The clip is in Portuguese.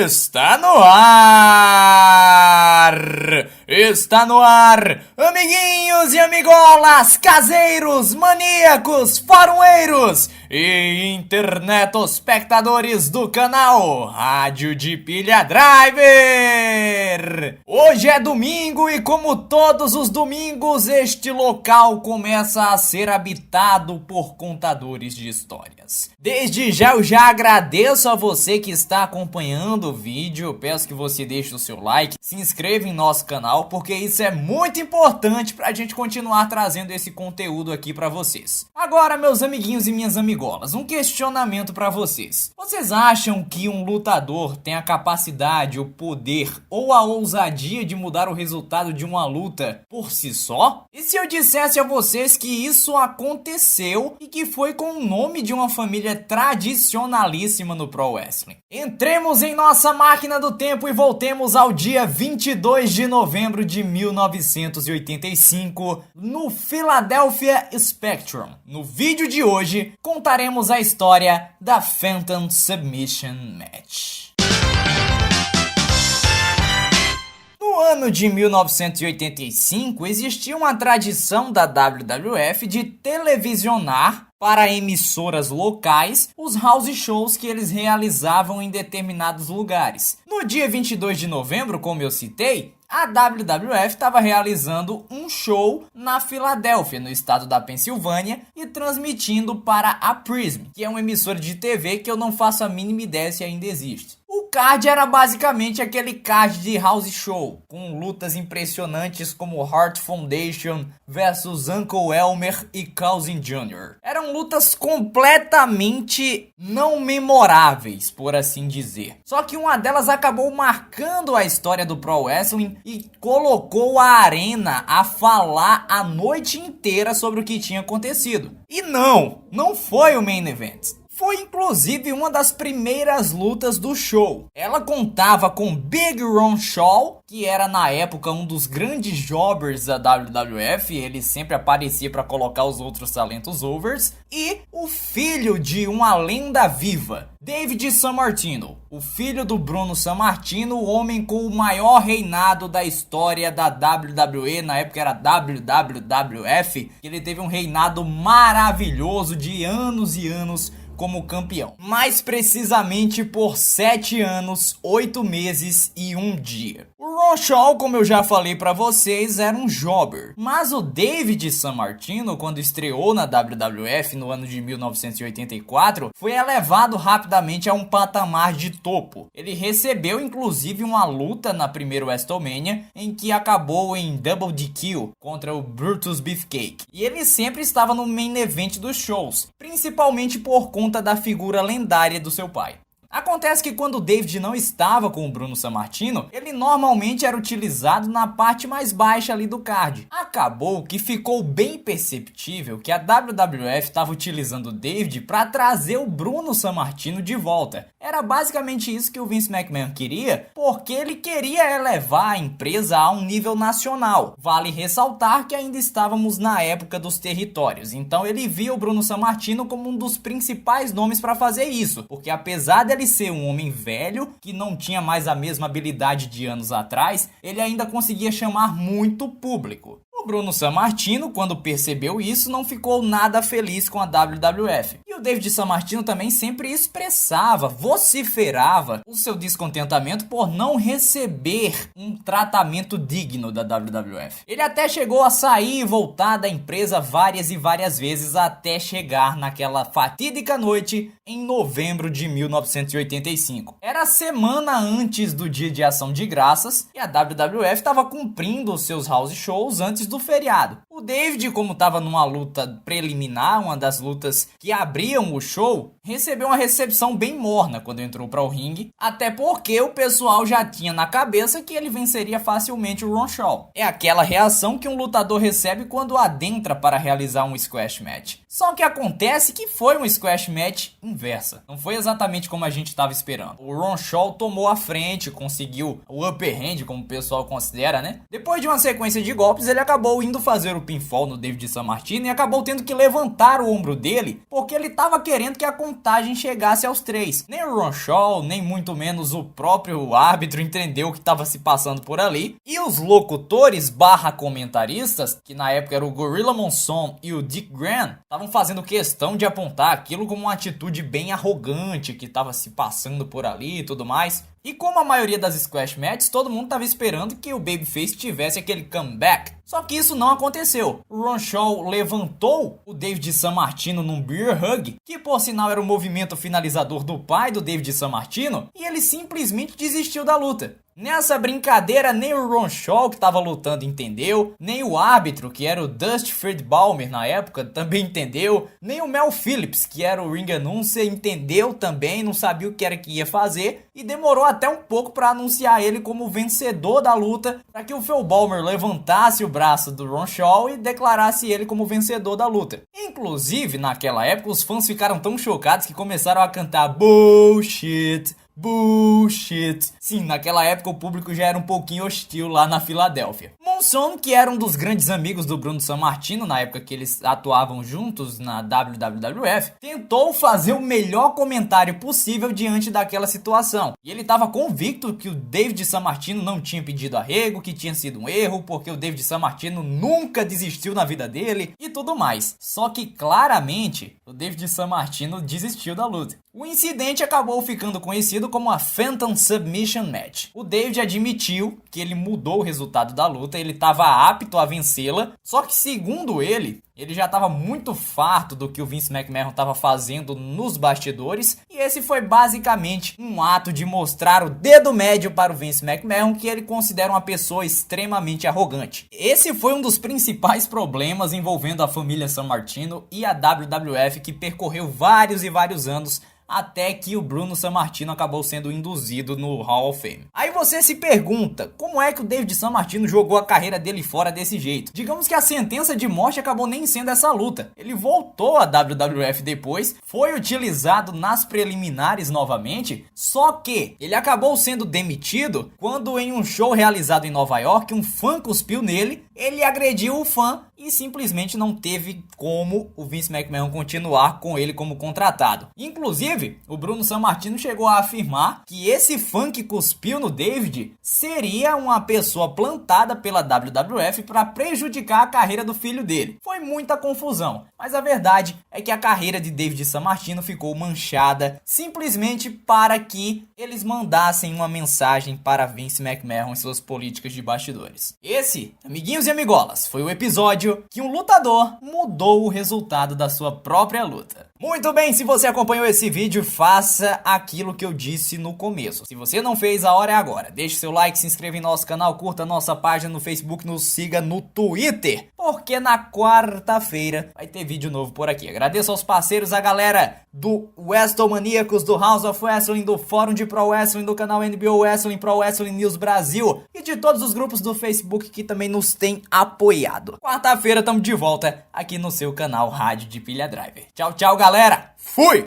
Está no ar! Está no ar, amiguinhos e amigolas, caseiros, maníacos, faroeiros e internetospectadores do canal Rádio de Pilha Driver! Hoje é domingo e, como todos os domingos, este local começa a ser habitado por contadores de histórias. Desde já eu já agradeço a você que está acompanhando o vídeo. Eu peço que você deixe o seu like, se inscreva em nosso canal, porque isso é muito importante pra gente continuar trazendo esse conteúdo aqui pra vocês. Agora, meus amiguinhos e minhas amigolas, um questionamento pra vocês. Vocês acham que um lutador tem a capacidade, o poder ou a ousadia de mudar o resultado de uma luta por si só? E se eu dissesse a vocês que isso aconteceu e que foi com o nome de uma família tradicionalíssima no Pro Wrestling? Entremos em nossa máquina do tempo e voltemos ao dia 22 de novembro de 1985, no Philadelphia Spectrum. No vídeo de hoje, contaremos a história da Phantom Submission Match. No ano de 1985, existia uma tradição da WWF de televisionar para emissoras locais os house shows que eles realizavam em determinados lugares. No dia 22 de novembro, como eu citei, a WWF estava realizando um show na Filadélfia, no estado da Pensilvânia, e transmitindo para a Prism, que é uma emissora de TV que eu não faço a mínima ideia se ainda existe. O card era basicamente aquele card de house show, com lutas impressionantes como Heart Foundation versus Uncle Elmer e Cousin Jr. Eram lutas completamente não memoráveis, por assim dizer. Só que uma delas acabou marcando a história do Pro Wrestling e colocou a arena a falar a noite inteira sobre o que tinha acontecido. E não foi o main event. Foi inclusive uma das primeiras lutas do show. Ela contava com Big Ron Shaw, que era na época um dos grandes jobbers da WWF, ele sempre aparecia para colocar os outros talentos overs, e o filho de uma lenda viva, David Sammartino, o filho do Bruno Sammartino, o homem com o maior reinado da história da WWE, na época era WWF, ele teve um reinado maravilhoso de anos e anos como campeão. Mais precisamente por 7 anos, 8 meses e 1 dia. O Ron Shaw, como eu já falei pra vocês, era um jobber. Mas o David Sammartino, quando estreou na WWF no ano de 1984, foi elevado rapidamente a um patamar de topo. Ele recebeu inclusive uma luta na primeira WrestleMania, em que acabou em Double DQ contra o Brutus Beefcake. E ele sempre estava no main event dos shows, principalmente por conta da figura lendária do seu pai. Acontece que quando o David não estava com o Bruno Sammartino, ele normalmente era utilizado na parte mais baixa ali do card. Acabou que ficou bem perceptível que a WWF estava utilizando o David para trazer o Bruno Sammartino de volta. Era basicamente isso que o Vince McMahon queria, porque ele queria elevar a empresa a um nível nacional. Vale ressaltar que ainda estávamos na época dos territórios, então ele via o Bruno Sammartino como um dos principais nomes para fazer isso, porque apesar dele ser um homem velho, que não tinha mais a mesma habilidade de anos atrás, ele ainda conseguia chamar muito público. O Bruno Sammartino, quando percebeu isso, não ficou nada feliz com a WWF. E o David Sammartino também sempre expressava, vociferava o seu descontentamento por não receber um tratamento digno da WWF. Ele até chegou a sair e voltar da empresa várias e várias vezes até chegar naquela fatídica noite em novembro de 1985. Era a semana antes do Dia de Ação de Graças e a WWF estava cumprindo os seus house shows antes do feriado. O David, como estava numa luta preliminar, uma das lutas que abriam o show, recebeu uma recepção bem morna quando entrou para o ringue, até porque o pessoal já tinha na cabeça que ele venceria facilmente o Ron Shaw. É aquela reação que um lutador recebe quando adentra para realizar um squash match. Só que acontece que foi um squash match inversa. Não foi exatamente como a gente estava esperando. O Ron Shaw tomou a frente, conseguiu o upper hand, como o pessoal considera, né? Depois de uma sequência de golpes, ele acabou indo fazer o pinfall no David Sammartino e acabou tendo que levantar o ombro dele porque ele estava querendo que a contagem chegasse aos 3. Nem o Ron Shaw, nem muito menos o próprio árbitro entendeu o que estava se passando por ali. E os locutores / comentaristas, que na época era o Gorilla Monsoon e o Dick Graham, estavam fazendo questão de apontar aquilo como uma atitude bem arrogante que estava se passando por ali e tudo mais. E como a maioria das squash matches, todo mundo estava esperando que o Babyface tivesse aquele comeback. Só que isso não aconteceu. O Ron Shaw levantou o David Sammartino num beer hug, que por sinal era o movimento finalizador do pai do David Sammartino, e ele simplesmente desistiu da luta. Nessa brincadeira, nem o Ron Shaw, que estava lutando, entendeu, nem o árbitro, que era o Dusty Friedbaumer na época, também entendeu, nem o Mel Phillips, que era o ring announcer, entendeu também, não sabia o que era que ia fazer, e demorou até um pouco para anunciar ele como vencedor da luta, para que o Phil Baumer levantasse o braço do Ron Shaw e declarasse ele como vencedor da luta. Inclusive, naquela época, os fãs ficaram tão chocados que começaram a cantar bullshit. Bullshit. Sim, naquela época o público já era um pouquinho hostil lá na Filadélfia. Monsoon, que era um dos grandes amigos do Bruno Sammartino na época que eles atuavam juntos na WWF, tentou fazer o melhor comentário possível diante daquela situação. E ele estava convicto que o David Sammartino não tinha pedido arrego, que tinha sido um erro, porque o David Sammartino nunca desistiu na vida dele e tudo mais. Só que claramente o David Sammartino desistiu da luta. O incidente acabou ficando conhecido como a Phantom Submission Match. O David admitiu que ele mudou o resultado da luta, ele estava apto a vencê-la, só que segundo ele já estava muito farto do que o Vince McMahon estava fazendo nos bastidores, e esse foi basicamente um ato de mostrar o dedo médio para o Vince McMahon, que ele considera uma pessoa extremamente arrogante. Esse foi um dos principais problemas envolvendo a família Sammartino e a WWF, que percorreu vários e vários anos até que o Bruno Sammartino acabou sendo induzido no Hall of Fame. Aí você se pergunta, como é que o David Sammartino jogou a carreira dele fora desse jeito? Digamos que a sentença de morte acabou nem sendo essa luta. Ele voltou à WWF depois, foi utilizado nas preliminares novamente, só que ele acabou sendo demitido quando em um show realizado em Nova York, um fã cuspiu nele, ele agrediu o fã e simplesmente não teve como o Vince McMahon continuar com ele como contratado. Inclusive, o Bruno Sammartino chegou a afirmar que esse fã que cuspiu no David seria uma pessoa plantada pela WWF para prejudicar a carreira do filho dele. Foi muita confusão, mas a verdade é que a carreira de David Sammartino ficou manchada simplesmente para que eles mandassem uma mensagem para Vince McMahon e suas políticas de bastidores. Esse, amiguinhos e amigolas, foi o episódio que um lutador mudou o resultado da sua própria luta. Muito bem, se você acompanhou esse vídeo, faça aquilo que eu disse no começo. Se você não fez, a hora é agora. Deixe seu like, se inscreva em nosso canal, curta nossa página no Facebook, nos siga no Twitter, porque na quarta-feira vai ter vídeo novo por aqui. Agradeço aos parceiros, a galera do WrestleManiacos, do House of Wrestling, do Fórum de Pro Wrestling, do canal NBO Wrestling, Pro Wrestling News Brasil e de todos os grupos do Facebook que também nos têm apoiado. Quarta-feira estamos de volta aqui no seu canal Rádio de Pilha Driver. Tchau, tchau, galera! Fui!